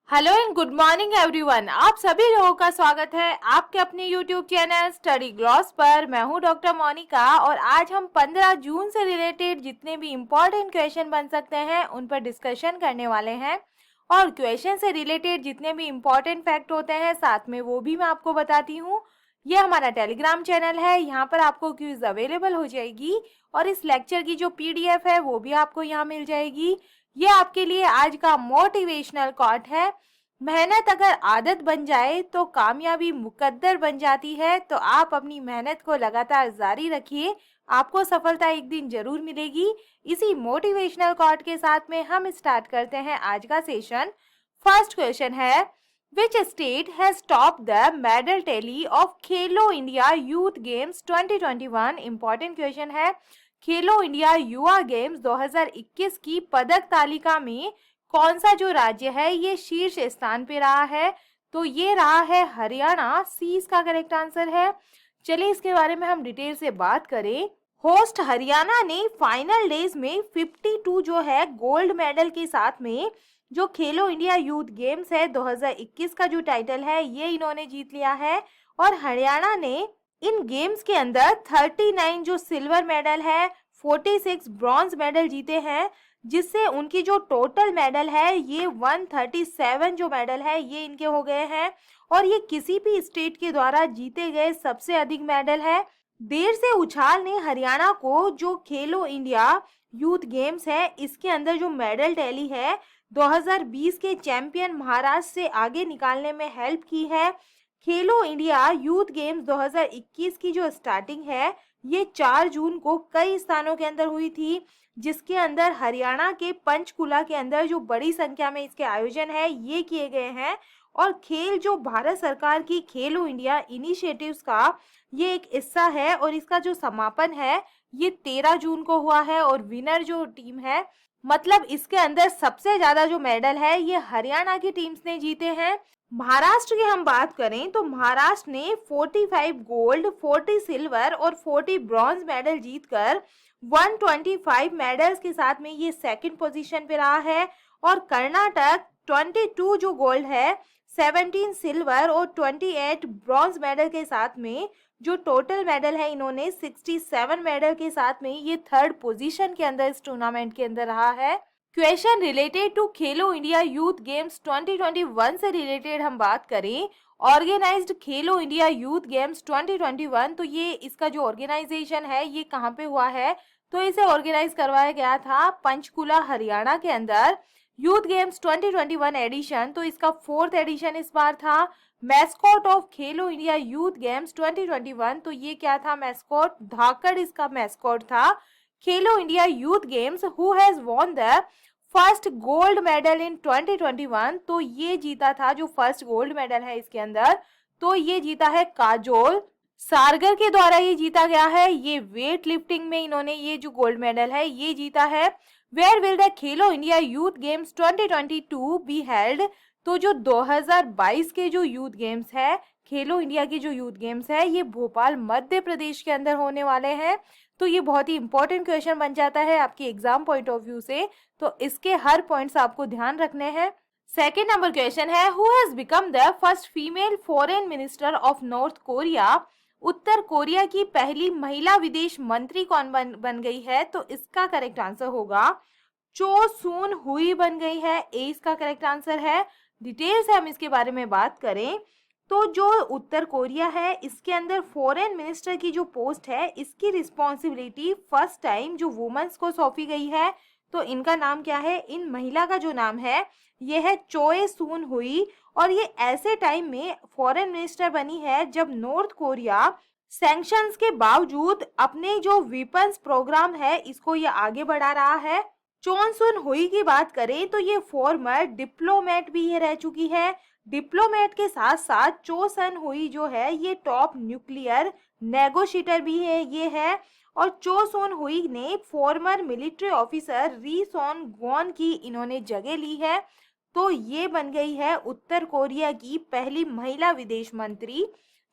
Hello and good morning everyone. आप सभी लोगों का स्वागत है आपके अपने यूट्यूब चैनल स्टडी ग्लॉस पर। मैं हूं डॉक्टर मोनिका और आज हम 15 जून से रिलेटेड जितने भी इम्पोर्टेंट क्वेश्चन बन सकते हैं उन पर डिस्कशन करने वाले हैं। और क्वेश्चन से रिलेटेड जितने भी इम्पोर्टेंट फैक्ट होते हैं साथ में वो भी मैं आपको बताती हूँ। ये हमारा टेलीग्राम चैनल है, यहाँ पर आपको क्विज अवेलेबल हो जाएगी और इस लेक्चर की जो PDF है वो भी आपको यहाँ मिल जाएगी। ये आपके लिए आज का मोटिवेशनल कोट है। मेहनत अगर आदत बन जाए तो कामयाबी मुकद्दर बन जाती है। तो आप अपनी मेहनत को लगातार जारी रखिए, आपको सफलता एक दिन जरूर मिलेगी। इसी मोटिवेशनल कोट के साथ में हम स्टार्ट करते हैं आज का सेशन। फर्स्ट क्वेश्चन है, which state has top the medal tally of Khelo India youth games 2021। Important question है। खेलो इंडिया युवा गेम्स 2021 की पदक तालिका में कौन सा जो राज्य है ये शीर्ष स्थान पे रहा है? तो ये रहा है हरियाणा। सी इसका करेक्ट आंसर है। चलिए इसके बारे में हम डिटेल से बात करें। होस्ट हरियाणा ने फाइनल डेज में 52 जो है गोल्ड मेडल के साथ में जो खेलो इंडिया यूथ गेम्स है 2021 का जो टाइटल है ये इन्होंने जीत लिया है। और हरियाणा ने इन गेम्स के अंदर 39 जो सिल्वर मेडल है, 46 ब्रॉन्ज मेडल जीते हैं, जिससे उनकी जो टोटल मेडल है ये 137 जो मेडल है ये इनके हो गए हैं। और ये किसी भी स्टेट के द्वारा जीते गए सबसे अधिक मेडल है। देर से उछाल ने हरियाणा को जो खेलो इंडिया यूथ गेम्स है इसके अंदर जो मेडल टैली है 2020 के चैंपियन महाराष्ट्र से आगे निकालने में हेल्प की है। खेलो इंडिया यूथ गेम्स 2021 की जो स्टार्टिंग है ये 4 जून को कई स्थानों के अंदर हुई थी, जिसके अंदर हरियाणा के पंचकुला के अंदर जो बड़ी संख्या में इसके आयोजन है ये किए गए हैं। और खेल जो भारत सरकार की खेलो इंडिया इनिशिएटिव्स का ये एक हिस्सा है और इसका जो समापन है ये 13 जून को हुआ है। और विनर जो टीम है, मतलब इसके अंदर सबसे ज्यादा जो मेडल है ये हरियाणा की टीम्स ने जीते हैं। महाराष्ट्र की हम बात करें तो महाराष्ट्र ने 45 गोल्ड, 40 सिल्वर और 40 ब्रॉन्ज मेडल जीतकर 125 मेडल्स के साथ में ये सेकंड पोजीशन पे रहा है। और कर्नाटक 22 जो गोल्ड है, 17 सिल्वर और 28 ब्रॉन्ज मेडल के साथ में जो टोटल मेडल है इन्होंने 67 मेडल के साथ में ये थर्ड पोजीशन के अंदर इस टूर्नामेंट के अंदर रहा है। Question related to Khelo India youth games 2021 से रिलेटेड हम बात करें। ऑर्गेनाइज्ड खेलो इंडिया यूथ गेम्स 2021, तो ये इसका जो ऑर्गेनाइजेशन है ये कहाँ पे हुआ है? तो इसे ऑर्गेनाइज करवाया गया था पंचकुला हरियाणा के अंदर। यूथ गेम्स 2021 एडिशन, तो इसका 4th एडिशन इस बार था। Mascot of Khelo India youth games 2021, तो ये क्या था? मैस्कॉट धाकड़ इसका मैस्कॉट था। खेलो India youth games who has won the first gold medal in 2021, तो ये जीता था जो फर्स्ट गोल्ड मेडल है इसके अंदर, तो ये जीता है काजोल सारगर के द्वारा ये जीता गया है। ये वेट लिफ्टिंग में इन्होंने ये जो गोल्ड मेडल है ये जीता है। Where will the Khelo India youth games 2022 be held, तो जो 2022 के जो यूथ गेम्स है, खेलो इंडिया की जो यूथ गेम्स है ये भोपाल मध्य प्रदेश के अंदर होने वाले हैं। तो ये बहुत ही इंपॉर्टेंट क्वेश्चन बन जाता है आपके एग्जाम पॉइंट ऑफ व्यू से, तो इसके हर पॉइंट्स आपको ध्यान रखने हैं। सेकेंड नंबर क्वेश्चन है, who has become the first female foreign minister of north Korea. Uttar Korea की पहली महिला विदेश मंत्री कौन बन गई है? तो इसका करेक्ट आंसर होगा चो सून हुई बन गई है। ए इसका करेक्ट आंसर है। डिटेल से हम इसके बारे में बात करें तो जो उत्तर कोरिया है इसके अंदर फॉरेन मिनिस्टर की जो पोस्ट है इसकी रिस्पॉन्सिबिलिटी फर्स्ट टाइम जो वुमेन्स को सौंपी गई है। तो इनका नाम क्या है? इन महिला का जो नाम है ये है चोए सून हुई। और ये ऐसे टाइम में फॉरेन मिनिस्टर बनी है जब नॉर्थ कोरिया सैंक्शंस के बावजूद अपने जो वेपन्स प्रोग्राम है इसको ये आगे बढ़ा रहा है। चोन सुन हुई की बात करें तो ये फॉर्मर डिप्लोमेट भी ये रह चुकी है। डिप्लोमेट के साथ साथ चो सन हुई जो है ये टॉप न्यूक्लियर नेगोशिएटर भी है ये है। और चो सोन हुई ने फॉर्मर मिलिट्री ऑफिसर री सोन गॉन की इन्होंने जगह ली है। तो ये बन गई है उत्तर कोरिया की पहली महिला विदेश मंत्री।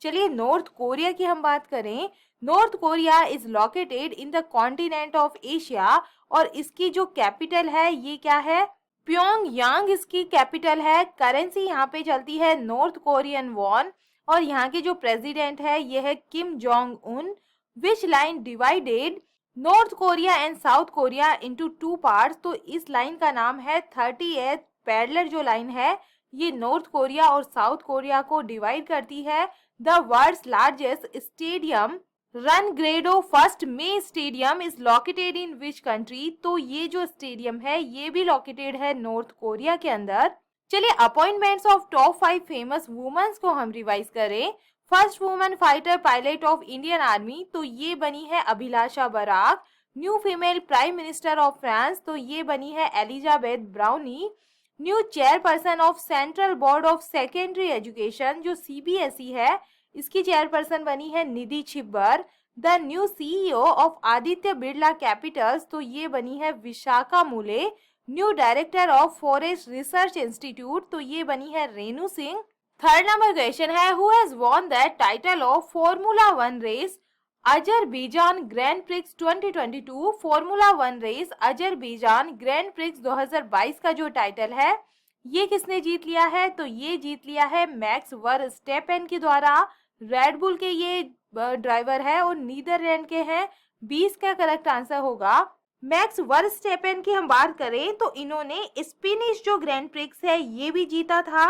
चलिए नॉर्थ कोरिया की हम बात करें। North Korea is located in the continent of Asia और इसकी जो कैपिटल है ये क्या है? प्योंगयांग इसकी कैपिटल है। करेंसी यहाँ पे चलती है नॉर्थ कोरियन वॉन और यहाँ के जो प्रेसिडेंट है ये है Kim Jong Un. Which line divided north Korea and south Korea into two parts, तो इस लाइन का नाम है 38th पैरेलल जो लाइन है ये नॉर्थ कोरिया और साउथ कोरिया को डिवाइड करती है। The world's largest stadium Rungrado first May stadium is located in which country, तो ये जो स्टेडियम है ये भी लोकेटेड है नॉर्थ कोरिया के अंदर। चलिए appointments of top 5 famous womens को हम रिवाइज करें। First women fighter pilot of Indian army, तो ये बनी है Abhilasha Barak. New female prime minister of France, तो ये बनी है Elisabeth Brownie. New chairperson of central board of secondary education जो सीबीएसई है इसकी चेयरपर्सन बनी है Nidhi Chhibber. The new CEO of Aditya Birla capitals, तो ये बनी है Vishakha Mulye. New director of forest research institute, तो ये बनी है Renu Singh. Third number question है who has won the title of formula 1 race Azerbaijan grand prix 2022। Formula 1 race Azerbaijan grand prix 2022 का जो टाइटल है ये किसने जीत लिया है, तो ये जीत लिया है मैक्स वर्स्टेपेन के द्वारा। रेड बुल के ये ड्राइवर है और नीदरलैंड के हैं। 20 का करेक्ट आंसर होगा। मैक्स वर्स्टेपेन की हम बात करें तो इन्होंने स्पेनिश जो ग्रैंड प्रिक्स है ये भी जीता था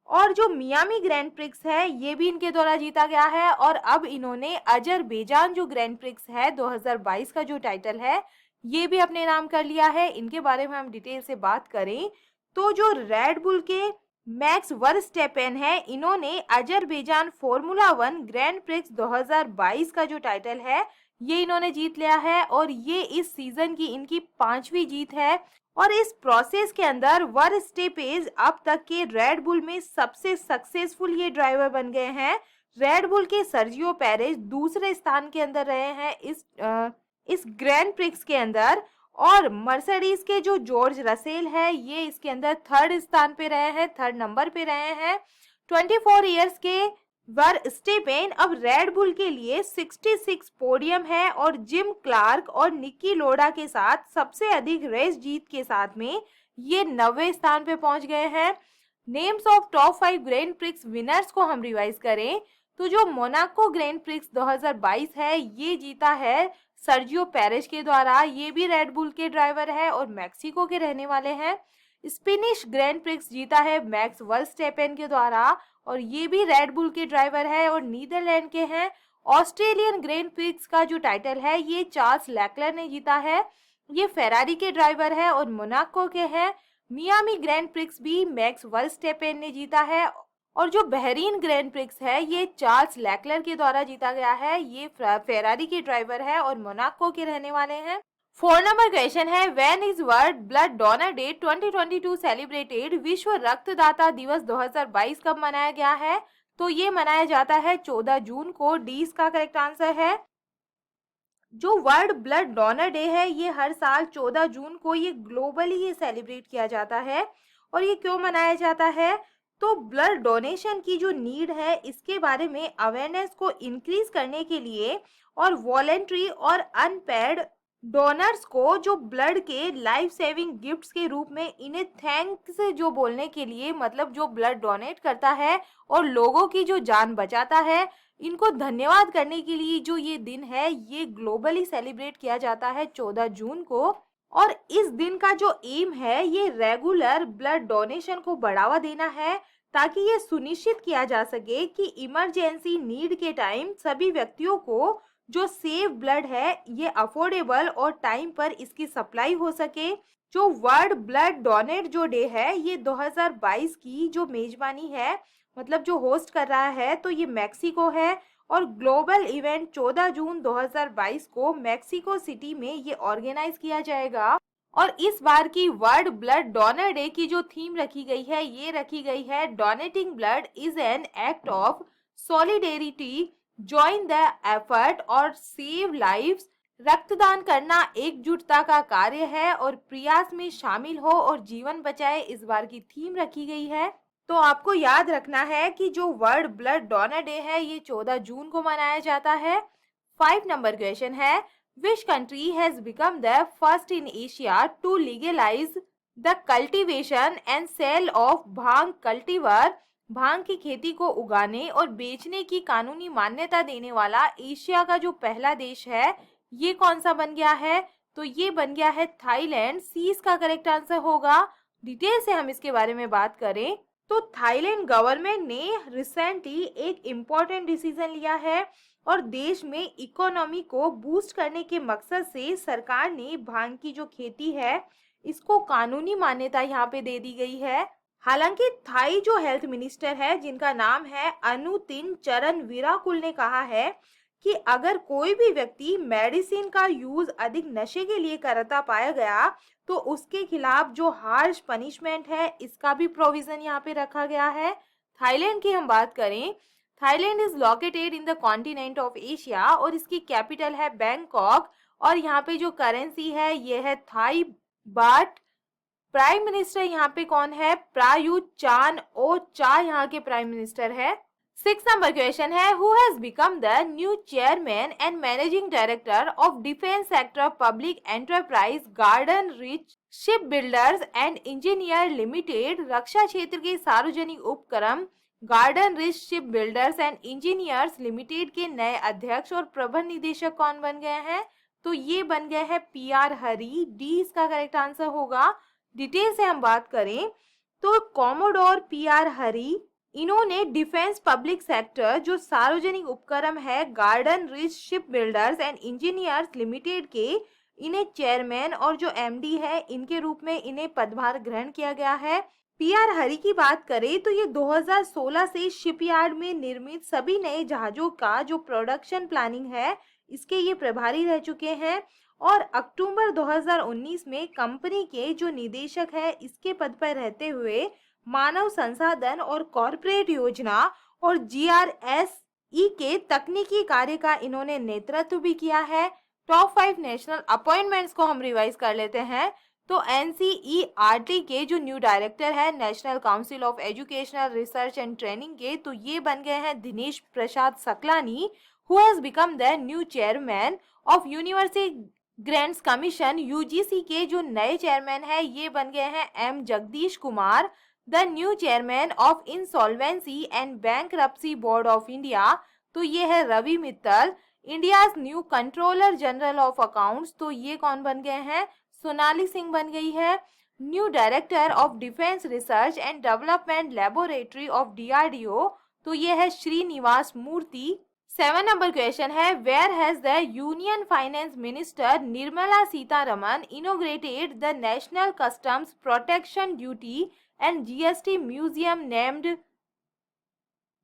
और जो मियामी ग्रैंड प्रिक्स है ये भी इनके द्वारा जीता गया है और अब इन्होंने अजरबैजान जो ग्रैंड प्रिक्स है 2022 का जो टाइटल है ये भी अपने नाम कर लिया है। इनके बारे में हम डिटेल से बात करें तो जो रेड बुल के मैक्स वर्स्टेपेन है इन्होंने अजरबैजान फॉर्मूला 1 ग्रैंड प्रिक्स 2022 का जो टाइटल है ये इन्होंने जीत लिया है और ये इस सीजन की इनकी 5वीं जीत है। और इस प्रोसेस के अंदर वर्स्टेपेन अब तक के रेड बुल में सबसे सक्सेसफुल ये ड्राइवर बन गए हैं। रेड बुल के सर्जियो पेरेज दूसरे स्थान के अंदर रहे हैं इस ग्रैंड प्रिक्स के अंदर और मर्सिडीज के जो जॉर्ज रसेल है ये इसके अंदर थर्ड स्थान पे रहे हैं, थर्ड नंबर पे रहे हैं। 24 इयर्स के वर्स्टेपेन अब रेड बुल के लिए 66 पोडियम है और जिम क्लार्क और निक्की लोडा के साथ सबसे अधिक रेस जीत के साथ में ये 90वें स्थान पे पहुंच गए हैं। Names of top 5 grand prix winners को हम रिवाइज करें तो जो मोनाको ग्रैंड प्रिक्स 2022 है ये जीता है सर्जियो पेरेज के द्वारा। ये भी रेड बुल के ड्राइवर है और मैक्सिको के रहने वाले हैं। स्पेनिश ग्रैंड प्रिक्स जीता है मैक्स वर्स्टेपेन के द्वारा और ये भी रेड बुल के ड्राइवर है और नीदरलैंड के हैं। ऑस्ट्रेलियन ग्रैंड प्रिक्स का जो टाइटल है ये चार्ल्स लेक्लर ने जीता है, ये फेरारी के ड्राइवर है और मोनाको के हैं। मियामी ग्रैंड प्रिक्स भी मैक्स वर्स्टेपेन ने जीता है और जो बहरीन ग्रैंड प्रिक्स है ये चार्ल्स लेक्लर के द्वारा जीता गया है, ये फेरारी के ड्राइवर है और मोनाको के रहने वाले हैं। 4 नंबर क्वेश्चन है when is world blood donor day 2022 celebrated. विश्व रक्तदाता दिवस 2022 कब मनाया गया है, तो ये मनाया जाता है 14 जून को। डी इसका करेक्ट आंसर है। जो वर्ल्ड ब्लड डोनर डे है ये हर साल 14 जून को ये ग्लोबली ये सेलिब्रेट किया जाता है और ये क्यों मनाया जाता है, तो ब्लड डोनेशन की जो नीड है इसके बारे में अवेयरनेस को इंक्रीज करने के लिए और वॉलेंट्री और अनपेड डोनर्स को जो ब्लड के लाइफ सेविंग गिफ्ट्स के रूप में इन्हें थैंक्स जो बोलने के लिए, मतलब जो ब्लड डोनेट करता है और लोगों की जो जान बचाता है इनको धन्यवाद करने के लिए जो ये दिन है ये ग्लोबली सेलिब्रेट किया जाता है 14 जून को। और इस दिन का जो एम है ये रेगुलर ब्लड डोनेशन को बढ़ावा देना है ताकि ये सुनिश्चित किया जा सके कि इमरजेंसी नीड के टाइम सभी व्यक्तियों को जो सेव ब्लड है ये अफोर्डेबल और टाइम पर इसकी सप्लाई हो सके। जो वर्ल्ड ब्लड डोनेट जो डे है ये 2022 की जो मेजबानी है, मतलब जो होस्ट कर रहा है तो ये मैक्सिको है और ग्लोबल इवेंट 14 जून 2022 को मैक्सिको सिटी में ये ऑर्गेनाइज किया जाएगा। और इस बार की वर्ल्ड ब्लड डोनर डे की जो थीम रखी गई है ये रखी गई है donating blood is an act of solidarity, join the effort और सेव लाइव्स। रक्तदान करना एकजुटता का कार्य है और प्रयास में शामिल हो और जीवन बचाए, इस बार की थीम रखी गई है। तो आपको याद रखना है कि जो वर्ल्ड ब्लड डोनर डे है ये 14 जून को मनाया जाता है। 5 नंबर क्वेश्चन है which country has become the first in Asia to legalise the cultivation and sale of bhang कल्टीवर, भांग की खेती को उगाने और बेचने की कानूनी मान्यता देने वाला एशिया का जो पहला देश है, ये कौन सा बन गया है? तो ये बन गया है थाईलैंड। सी इसका करेक्ट आंसर होगा। डिटेल से हम इसके बारे में बात करें तो थाईलैंड गवर्नमेंट ने रिसेंटली एक इम्पोर्टेंट डिसीजन लिया है और देश में इकोनॉमी को बूस्ट करने के मकसद से सरकार ने भांग की जो खेती है इसको कानूनी मान्यता यहाँ पे दे दी गई है। हालांकि थाई जो हेल्थ मिनिस्टर है जिनका नाम है अनुतिन चरण वीराकुल ने कहा है कि अगर कोई भी व्यक्ति मेडिसिन का यूज अधिक नशे के लिए करता पाया गया तो उसके खिलाफ जो हार्श पनिशमेंट है इसका भी प्रोविजन यहाँ पे रखा गया है। थाईलैंड की हम बात करें, Thailand is located in the continent of Asia और इसकी कैपिटल है बैंकॉक और यहाँ पे जो करेंसी है ये है थाई बाट। प्राइम मिनिस्टर यहाँ पे कौन है? प्रायुत चान ओ चा यहाँ के प्राइम मिनिस्टर है। 6 नंबर क्वेश्चन है, who has become the new chairman and managing director of defence sector public enterprise Garden Reach Ship Builders and Engineer Limited. रक्षा क्षेत्र के सार्वजनिक उपक्रम Garden Reach Ship Builders and Engineers Limited के नए अध्यक्ष और प्रबंध निदेशक कौन बन गए हैं? तो ये बन गए हैं PR हरी। डी इसका करेक्ट आंसर होगा। डिटेल से हम बात करें तो कॉमोडोर PR हरी, इन्होंने डिफेंस पब्लिक सेक्टर जो सार्वजनिक उपक्रम है garden Reach Ship Builders and Engineers Limited के, इन्हें चेयरमैन और जो MD है इनके रूप में इन्हें पदभार ग्रहण किया गया है। PR हरी की बात करें तो ये 2016 से शिपयार्ड में निर्मित सभी नए जहाजों का जो प्रोडक्शन प्लानिंग है इसके ये प्रभारी रह चुके हैं और अक्टूबर 2019 में कंपनी के जो निदेशक है इसके पद पर रहते हुए मानव संसाधन और कॉर्पोरेट योजना और GRSE के तकनीकी कार्य का इन्होंने नेतृत्व भी किया है। टॉप 5 नेशनल अपॉइंटमेंट्स को हम रिवाइज कर लेते हैं तो NCERT के जो न्यू डायरेक्टर है national council of educational research and training के, तो ये बन गए हैं Dinesh Prasad Saklani, who has become the new chairman of university grants commission UGC के जो नए चेयरमैन है ये बन गए हैं M Jagdish Kumar. The new chairman of insolvency and bankruptcy board of India, तो ये है Ravi Mittal. India's new controller general of accounts, तो ये कौन बन गए हैं? सोनाली सिंह बन गई है। New director of defence research and development laboratory of DRDO, तो ये है श्रीनिवास मूर्ति। 7 नंबर क्वेश्चन है, where has the union finance minister Nirmala Sitharaman inaugurated the national customs protection duty and GST museum named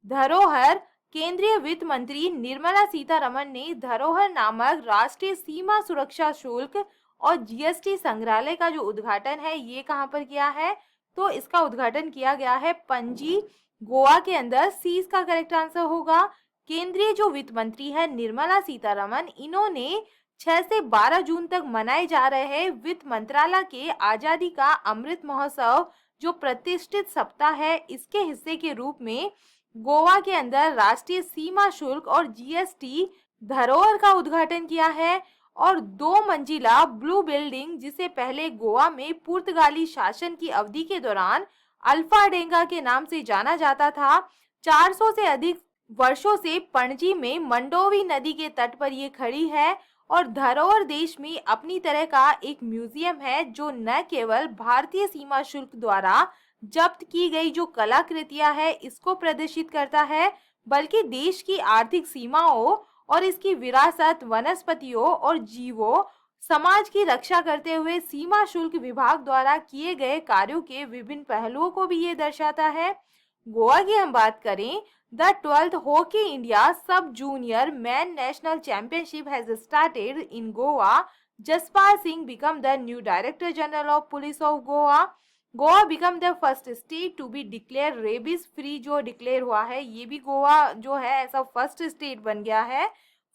Dharohar. केंद्रीय वित्त मंत्री निर्मला सीतारमन ने धरोहर नामक राष्ट्रीय सीमा सुरक्षा शुल्क और GST संग्रहालय का जो उद्घाटन है ये कहाँ पर किया है? तो इसका उद्घाटन किया गया है पणजी, गोवा के अंदर। सी इसका करेक्ट आंसर होगा। केंद्रीय जो वित्त मंत्री है निर्मला सीतारमन, इन्होंने 6 से 12 जून तक मनाए जा रहे वित्त मंत्रालय के आजादी का अमृत महोत्सव जो प्रतिष्ठित सप्ताह है इसके हिस्से के रूप में गोवा के अंदर राष्ट्रीय सीमा शुल्क और GST धरोहर का उद्घाटन किया है और 2 मंजिला ब्लू बिल्डिंग जिसे पहले गोवा में पुर्तगाली शासन की अवधि के दौरान अल्फाडेंगा के नाम से जाना जाता था, 400 से अधिक वर्षों से पणजी में मंडोवी नदी के तट पर ये खड़ी है और धरोहर देश में अपनी तरह का एक म्यूजियम है जो न केवल भारतीय सीमा शुल्क द्वारा जब्त की गई जो कलाकृतियां है इसको प्रदर्शित करता है, बल्कि देश की आर्थिक सीमाओं और इसकी विरासत, वनस्पतियों और जीवों समाज की रक्षा करते हुए सीमा शुल्क विभाग द्वारा किए गए कार्यों के विभिन्न पहलुओं को भी ये दर्शाता है। गोवा की हम बात करें, the 12th hockey India sub junior man national championship has started in Goa. Jaspal Singh become the new director general of police of Goa. Goa become the first state to be declare rabies free, जो डिक्लेयर हुआ है ये भी गोवा जो है ऐसा फर्स्ट स्टेट बन गया है।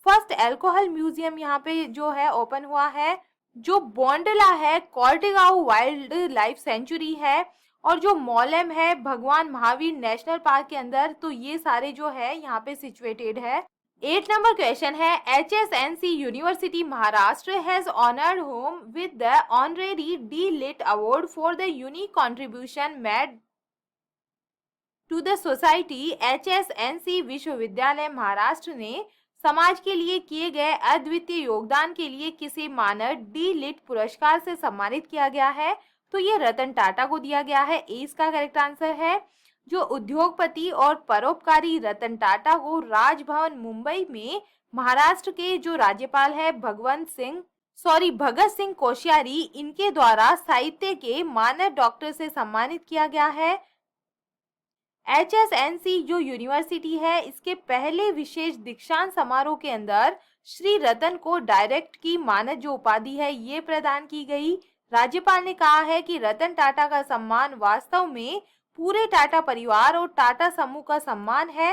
फर्स्ट अल्कोहल म्यूजियम यहाँ पे जो है ओपन हुआ है। जो बोंडला है कोर्टेगांव वाइल्ड लाइफ सेंचुरी है और जो मौलम है भगवान महावीर नेशनल पार्क के अंदर, तो ये सारे जो है यहाँ पे सिचुएटेड है। 8 नंबर क्वेश्चन है HSNC university Maharashtra has honoured home with the honorary D Lit award for the unique contribution made to the society. HSNC विश्वविद्यालय महाराष्ट्र ने समाज के लिए किए गए अद्वितीय योगदान के लिए किसे मानद डी लिट पुरस्कार से सम्मानित किया गया है? तो ये रतन टाटा को दिया गया है। ए इसका करेक्ट आंसर है। जो उद्योगपति और परोपकारी रतन टाटा को राजभवन मुंबई में महाराष्ट्र के जो राज्यपाल है भगत सिंह कोश्यारी, इनके द्वारा साहित्य के मानद डॉक्टर से सम्मानित किया गया है। HSNC जो यूनिवर्सिटी है, इसके पहले विशेष दीक्षांत समारोह के अंदर श्री रतन को डायरेक्ट की मानद जो उपाधि है ये प्रदान की गई। राज्यपाल ने कहा है कि रतन टाटा का सम्मान वास्तव में पूरे टाटा परिवार और टाटा समूह का सम्मान है।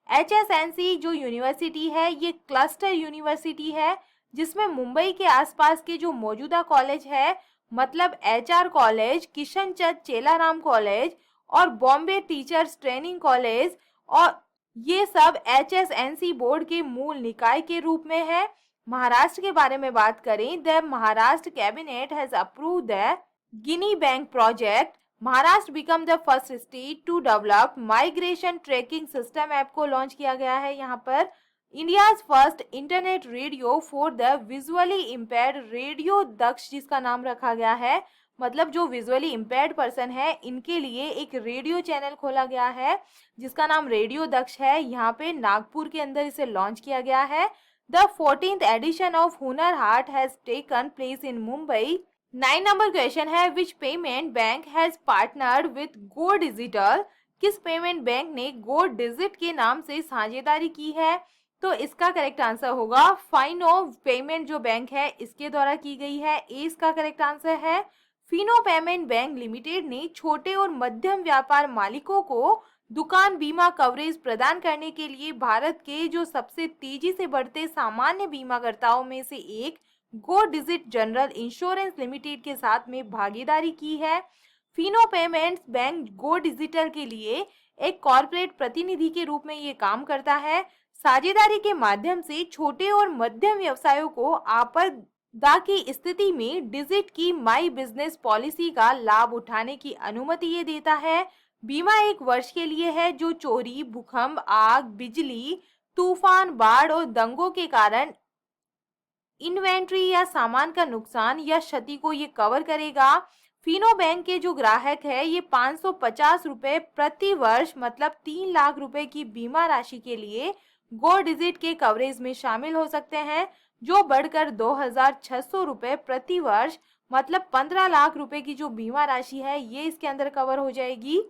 HSNC जो यूनिवर्सिटी है ये क्लस्टर यूनिवर्सिटी है, जिसमें मुंबई के आसपास के जो मौजूदा कॉलेज है, मतलब HR college, Kishan Chand Chelaram college और बॉम्बे टीचर्स ट्रेनिंग कॉलेज, और ये सब HSNC बोर्ड के मूल निकाय के रूप में है। महाराष्ट्र के बारे में बात करें, the Maharashtra cabinet has approved the gene bank project. Maharashtra become the first state to develop migration tracking system app को लॉन्च किया गया है। यहाँ पर India's first internet radio for the visually impaired, radio Daksh जिसका नाम रखा गया है, मतलब जो विजुअली इम्पेयर्ड पर्सन है इनके लिए एक रेडियो चैनल खोला गया है जिसका नाम रेडियो दक्ष है। यहाँ पे नागपुर के अंदर इसे लॉन्च किया गया है। The 14th edition of Hunar Haat has taken place in Mumbai. 9 number question है which payment bank has partnered with go digital. किस पेमेंट बैंक ने गो डिजिट के नाम से साझेदारी की है? तो इसका करेक्ट आंसर होगा फाइनो पेमेंट जो बैंक है इसके द्वारा की गई है। ए इसका करेक्ट आंसर है। फिनो पेमेंट बैंक लिमिटेड ने छोटे और मध्यम व्यापार मालिकों को दुकान बीमा कवरेज प्रदान करने के लिए भारत के जो सबसे तेजी से बढ़ते सामान्य बीमाकर्ताओं में से एक गो डिजिट जनरल इंश्योरेंस लिमिटेड के साथ में भागीदारी की है। फिनो पेमेंट्स बैंक गो डिजिटल के लिए एक कॉर्पोरेट प्रतिनिधि के रूप में ये काम करता है। साझेदारी के माध्यम से छोटे और मध्यम व्यवसायों को आपदा की स्थिति में डिजिट की माई बिजनेस पॉलिसी का लाभ उठाने की अनुमति ये देता है। बीमा 1 वर्ष के लिए है जो चोरी, भूकंप, आग, बिजली, तूफान, बाढ़ और दंगों के कारण इन्वेंट्री या सामान का नुकसान या क्षति को ये कवर करेगा। फिनो बैंक के जो ग्राहक है ये 550 रुपए प्रति वर्ष, मतलब 3 लाख रुपए की बीमा राशि के लिए गो डिजिट के कवरेज में शामिल हो सकते हैं, जो बढ़कर 2600 रुपए प्रति वर्ष, मतलब 15 लाख रुपए की जो बीमा राशि है ये इसके अंदर कवर हो जाएगी।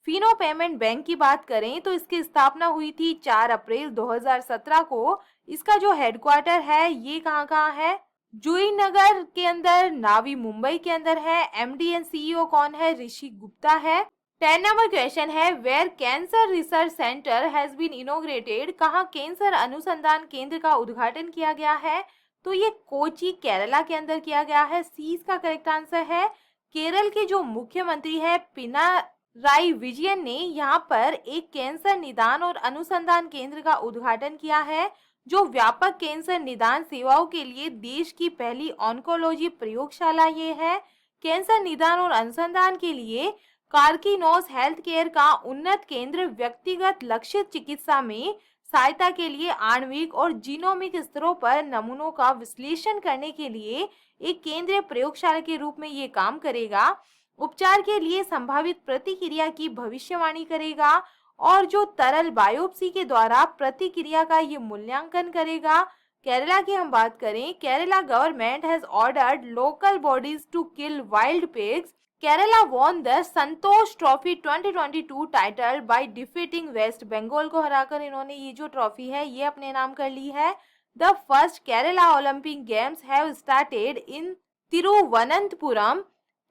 फिनो पेमेंट बैंक की बात करें तो इसकी स्थापना हुई थी 4 अप्रैल 2017 को। इसका जो हेडक्वार्टर है ये कहाँ है? जुई नगर के अंदर, नावी मुंबई के अंदर है। MD एंड CEO कौन है? ऋषि गुप्ता है। 10 नंबर क्वेश्चन है where cancer research centre has been inaugurated. कहाँ कैंसर अनुसंधान केंद्र का उद्घाटन किया गया है? तो ये कोची केरला के अंदर किया गया है। सी इसका करेक्ट आंसर है। केरल के जो मुख्यमंत्री है पिनाराई विजयन ने यहाँ पर एक कैंसर निदान और अनुसंधान केंद्र का उद्घाटन किया है, जो व्यापक कैंसर निदान सेवाओं के लिए देश की पहली ऑन्कोलॉजी प्रयोगशाला ये है। कैंसर निदान और अनुसंधान के लिए कार्किनोस हेल्थ केयर का उन्नत केंद्र व्यक्तिगत लक्षित चिकित्सा में सहायता के लिए आणविक और जीनोमिक स्तरों पर नमूनों का विश्लेषण करने के लिए एक केंद्रीय प्रयोगशाला के रूप में ये काम करेगा। उपचार के लिए संभावित प्रतिक्रिया की भविष्यवाणी करेगा और जो तरल बायोप्सी के द्वारा प्रतिक्रिया का ये मूल्यांकन करेगा। केरला की हम बात करें, Kerala government has ordered local bodies to kill wild pigs. Kerala won the Santosh trophy 2022 title by defeating West Bengal को हराकर इन्होंने ये जो ट्रॉफी है ये अपने नाम कर ली है। The first Kerala olympic games have started in Thiruvananthapuram.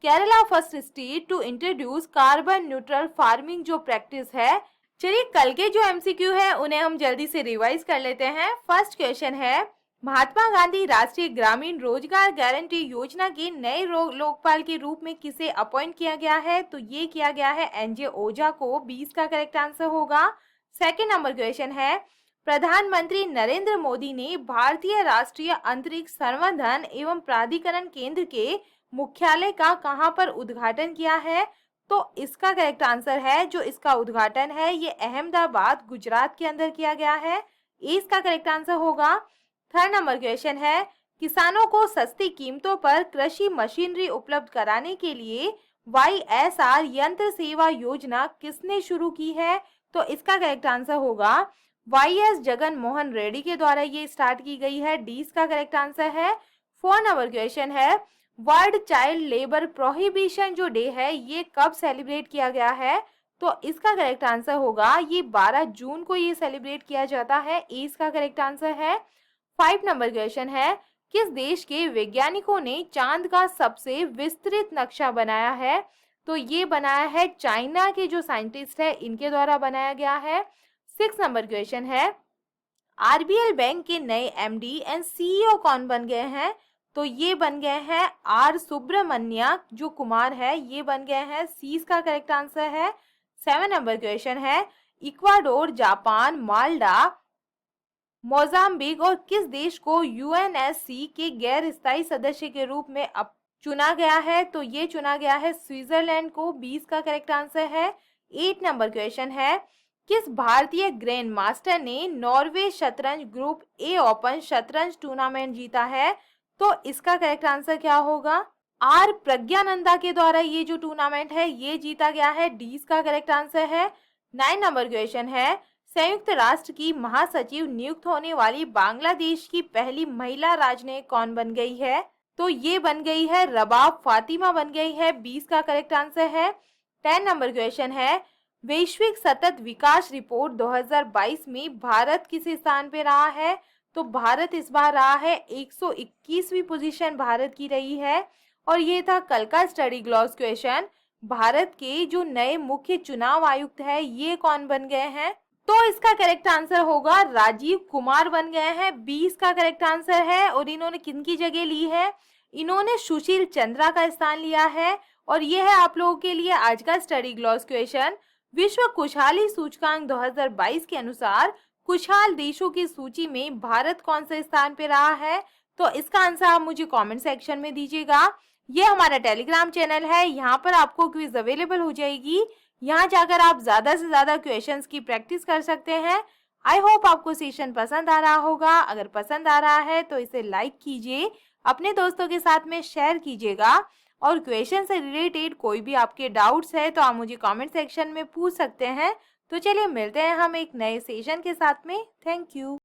Kerala first state to introduce carbon neutral farming जो प्रैक्टिस है। चलिए कल के जो MCQ है उन्हें हम जल्दी से रिवाइज कर लेते हैं। फर्स्ट क्वेश्चन है महात्मा गांधी राष्ट्रीय ग्रामीण रोजगार गारंटी योजना के नए लोकपाल के रूप में किसे अपॉइंट किया गया है? तो ये किया गया है NJ ओझा को। 20 का करेक्ट आंसर होगा। सेकंड नंबर क्वेश्चन है प्रधानमंत्री नरेंद्र मोदी ने भारतीय राष्ट्रीय अंतरिक्ष संवर्धन एवं प्राधिकरण केंद्र के मुख्यालय का कहां पर उद्घाटन किया है? तो इसका करेक्ट आंसर है, जो इसका उद्घाटन है ये अहमदाबाद गुजरात के अंदर किया गया है। ये इसका करेक्ट आंसर होगा। थर्ड नंबर क्वेश्चन है, किसानों को सस्ती कीमतों पर कृषि मशीनरी उपलब्ध कराने के लिए YSR यंत्र सेवा योजना किसने शुरू की है? तो इसका करेक्ट आंसर होगा YS जगन मोहन रेड्डी के द्वारा ये स्टार्ट की गई है। डी इसका करेक्ट आंसर है। 4 नंबर क्वेश्चन है, वर्ल्ड चाइल्ड लेबर प्रोहिबिशन जो डे है ये कब सेलिब्रेट किया गया है? तो इसका करेक्ट आंसर होगा ये 12 जून को ये सेलिब्रेट किया जाता है। ए इसका करेक्ट आंसर है। 5 नंबर क्वेश्चन है, किस देश के वैज्ञानिकों ने चांद का सबसे विस्तृत नक्शा बनाया है? तो ये बनाया है चाइना के जो साइंटिस्ट है इनके द्वारा बनाया गया है। 6 नंबर क्वेश्चन है, RBL बैंक के नए MD एंड CEO कौन बन गए हैं? तो ये बन गए हैं R सुब्रमण्या जो कुमार है, ये बन गए हैं। सी इसका करेक्ट आंसर है। 7 नंबर क्वेश्चन है, इक्वाडोर, जापान, माल्टा, मोजाम्बिक और किस देश को UNSC के गैर स्थायी सदस्य के रूप में अब चुना गया है? तो ये चुना गया है स्विट्जरलैंड को। 20 का करेक्ट आंसर है। 8 नंबर क्वेश्चन है, किस भारतीय ग्रैंड मास्टर ने नॉर्वे शतरंज ग्रुप ए ओपन शतरंज टूर्नामेंट जीता है? तो इसका करेक्ट आंसर क्या होगा? आर प्रज्ञानंदा के द्वारा ये जो टूर्नामेंट है ये जीता गया है। डी इसका करेक्ट आंसर है। 9 नंबर क्वेश्चन है, संयुक्त राष्ट्र की महासचिव नियुक्त होने वाली बांग्लादेश की पहली महिला राजनयिक कौन बन गई है? तो ये बन गई है रबाब फातिमा बन गई है। 20 का करेक्ट आंसर है। 10 नंबर क्वेश्चन है, वैश्विक सतत विकास रिपोर्ट 2022 में भारत किस स्थान पे रहा है? तो भारत इस बार रहा है 121वीं पोजीशन भारत की रही है। और ये था कल का स्टडी ग्लॉस क्वेश्चन। भारत के जो नए मुख्य चुनाव आयुक्त है ये कौन बन गए हैं? तो इसका करेक्ट आंसर होगा राजीव कुमार बन गए हैं। 20 का करेक्ट आंसर है। और इन्होंने किनकी जगह ली है? इन्होंने सुशील चंद्रा का स्थान लिया है। और ये है आप लोगों के लिए आज का स्टडी ग्लॉस क्वेश्चन। विश्व खुशहाली सूचकांक 2022 के अनुसार खुशहाल देशों की सूची में भारत कौन से स्थान पे रहा है? तो इसका आंसर आप मुझे कमेंट सेक्शन में दीजिएगा। ये हमारा टेलीग्राम चैनल है, यहाँ पर आपको क्विज अवेलेबल हो जाएगी। यहाँ जाकर आप ज्यादा से ज्यादा क्वेश्चंस की प्रैक्टिस कर सकते हैं। आई होप आपको सेशन पसंद आ रहा होगा। अगर पसंद आ रहा है तो इसे लाइक कीजिए, अपने दोस्तों के साथ में शेयर कीजिएगा। और क्वेश्चन से रिलेटेड कोई भी आपके डाउट्स है तो आप मुझे कमेंट सेक्शन में पूछ सकते हैं। तो चलिए मिलते हैं हम एक नए सेशन के साथ में। Thank you.